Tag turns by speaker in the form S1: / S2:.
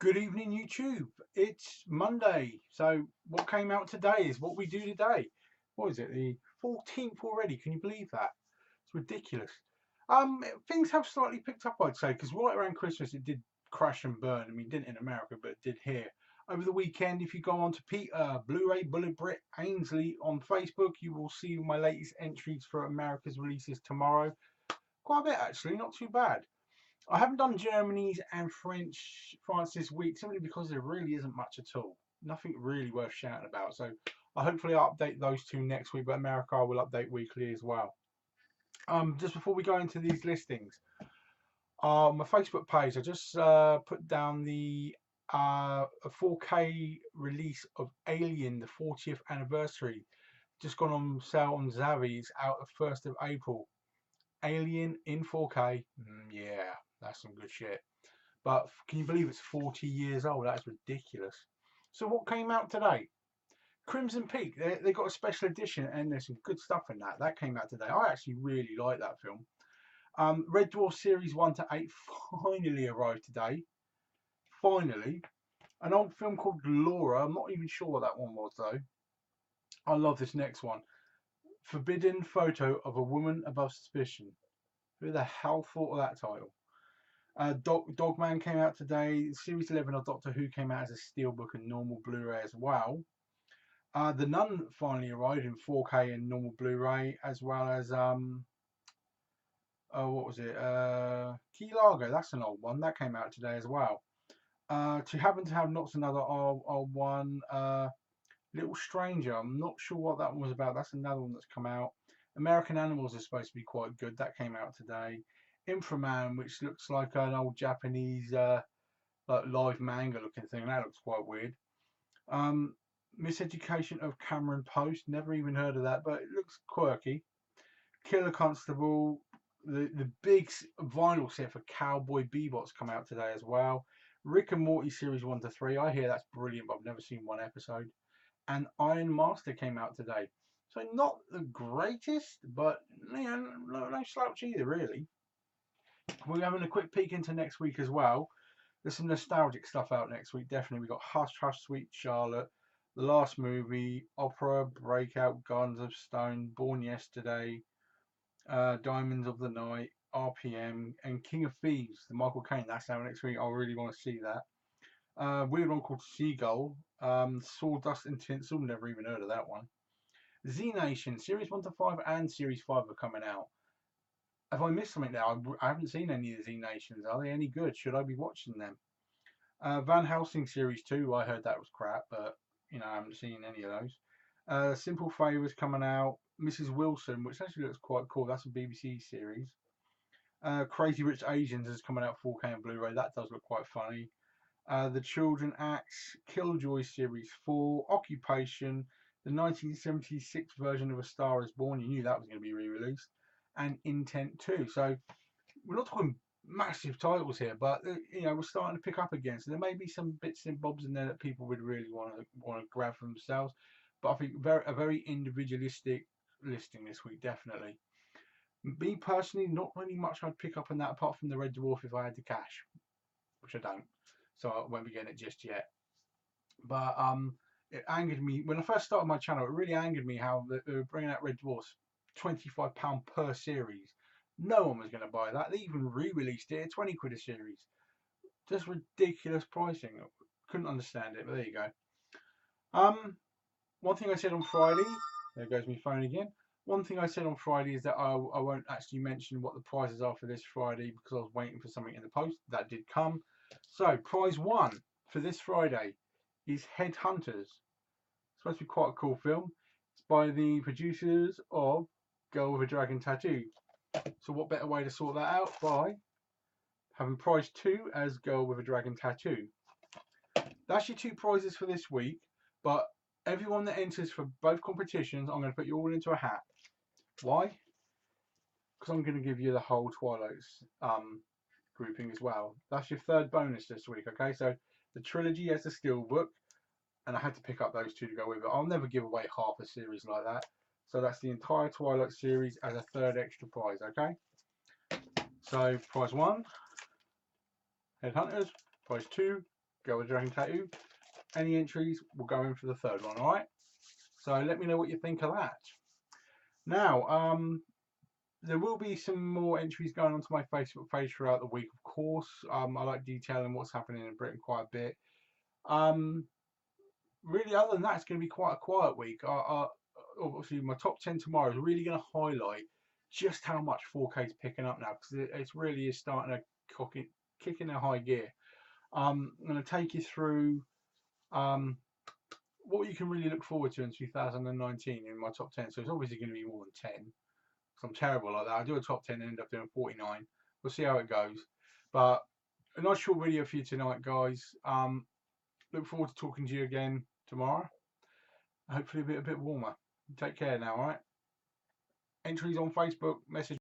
S1: Good evening, YouTube. It's Monday. So, what came out today is what we do today. What is it, the 14th already? Can you believe that? It's ridiculous. Things have slightly picked up, I'd say, because right around Christmas it did crash and burn. I mean, it didn't in America, but it did here. Over the weekend, if you go on to Peter Blu-ray Bullet Brit Ainsley on Facebook, you will see my latest entries for America's releases tomorrow. Quite a bit, actually, not too bad. I haven't done Germany's and France this week simply because there really isn't much at all. Nothing really worth shouting about. So hopefully I'll update those two next week, but America I will update weekly as well. Just before we go into these listings, my Facebook page, I just put down the 4K release of Alien, the 40th anniversary. Just gone on sale on Zavi. It's out the 1st of April. Alien in 4K. Yeah, that's some good shit. But can you believe it's 40 years old? That's ridiculous. So what came out today? Crimson Peak. They got a special edition and there's some good stuff in that. That came out today. I actually really like that film. Red Dwarf Series 1 to 8 finally arrived today. Finally. An old film called Laura. I'm not even sure what that one was though. I love this next one. Forbidden Photo of a Woman Above Suspicion. Who the hell thought of that title? Dogman came out today. Series 11 of Doctor Who came out as a steelbook and normal Blu-ray as well. The Nun finally arrived in 4K and normal Blu-ray, as well as what was it? Key Largo. That's an old one that came out today as well. To happen to have not another old one. Little Stranger. I'm not sure what that one was about. That's another one that's come out. American Animals is supposed to be quite good. That came out today. Inframan, which looks like an old Japanese like live manga looking thing. That looks quite weird. Um, Miseducation of Cameron Post. Never even heard of that, but it looks quirky. Killer Constable. The big vinyl set for Cowboy Bebop's come out today as well. Rick and Morty series 1 to 3. I hear that's brilliant, but I've never seen one episode. And Iron Master came out today. So not the greatest, but no slouch either, really. We're having a quick peek into next week as well. There's some nostalgic stuff out next week. Definitely, we got Hush Hush Sweet Charlotte, The Last Movie, Opera, Breakout, Gardens of Stone, Born Yesterday, Diamonds of the Night, RPM, and King of Thieves, the Michael Caine. That's out next week. I really want to see that. Weird one called Seagull, Sawdust and Tinsel. Never even heard of that one. Z Nation Series 1 to 5 and Series 5 are coming out. Have I missed something there? I haven't seen any of the Z Nations. Are they any good? Should I be watching them? Van Helsing Series 2, I heard that was crap, but I haven't seen any of those. Simple Favours coming out. Mrs. Wilson, which actually looks quite cool. That's a BBC series. Crazy Rich Asians is coming out 4K and Blu-ray. That does look quite funny. The Children Acts, Killjoy Series 4, Occupation, the 1976 version of A Star Is Born. You knew that was going to be re-released. And Intent 2. So we're not talking massive titles here, but we're starting to pick up again. So there may be some bits and bobs in there that people would really want to grab for themselves. But I think a very individualistic listing this week, definitely. Me personally, not really much I'd pick up on that apart from the Red Dwarf if I had the cash, which I don't. So I won't be getting it just yet. But it angered me when I first started my channel. It really angered me how they were bringing out Red Dwarfs, £25 per series. No one was going to buy that. They even re-released it at 20 quid a series. Just ridiculous pricing. Couldn't understand it, but there you go. One thing I said on Friday, there goes my phone again. One thing I said on Friday is that I won't actually mention what the prizes are for this Friday because I was waiting for something in the post. That did come. So prize one for this Friday is Headhunters. It's supposed to be quite a cool film. It's by the producers of Girl with a Dragon Tattoo. So what better way to sort that out by having prize two as Girl with a Dragon Tattoo. That's your two prizes for this week, but everyone that enters for both competitions, I'm going to put you all into a hat. Why? Because I'm going to give you the whole Twilight's grouping as well. That's your third bonus this week, okay? So the trilogy has the steelbook, and I had to pick up those two to go with it. I'll never give away half a series like that. So that's the entire Twilight series as a third extra prize, okay? So prize one, Headhunters. Prize two, Girl with Dragon Tattoo. Any entries will go in for the third one, alright? So let me know what you think of that. Now, there will be some more entries going onto my Facebook page throughout the week, of course. I like detailing what's happening in Britain quite a bit. Really, other than that, it's going to be quite a quiet week. Obviously, my top 10 tomorrow is really going to highlight just how much 4K is picking up now, because it really is starting to kick in a high gear. I'm going to take you through what you can really look forward to in 2019 in my top 10. So it's obviously going to be more than 10, because I'm terrible like that. I do a top 10 and end up doing 49. We'll see how it goes. But a nice short video for you tonight, guys. Look forward to talking to you again tomorrow. Hopefully a bit warmer. Take care now, alright? Entries on Facebook, message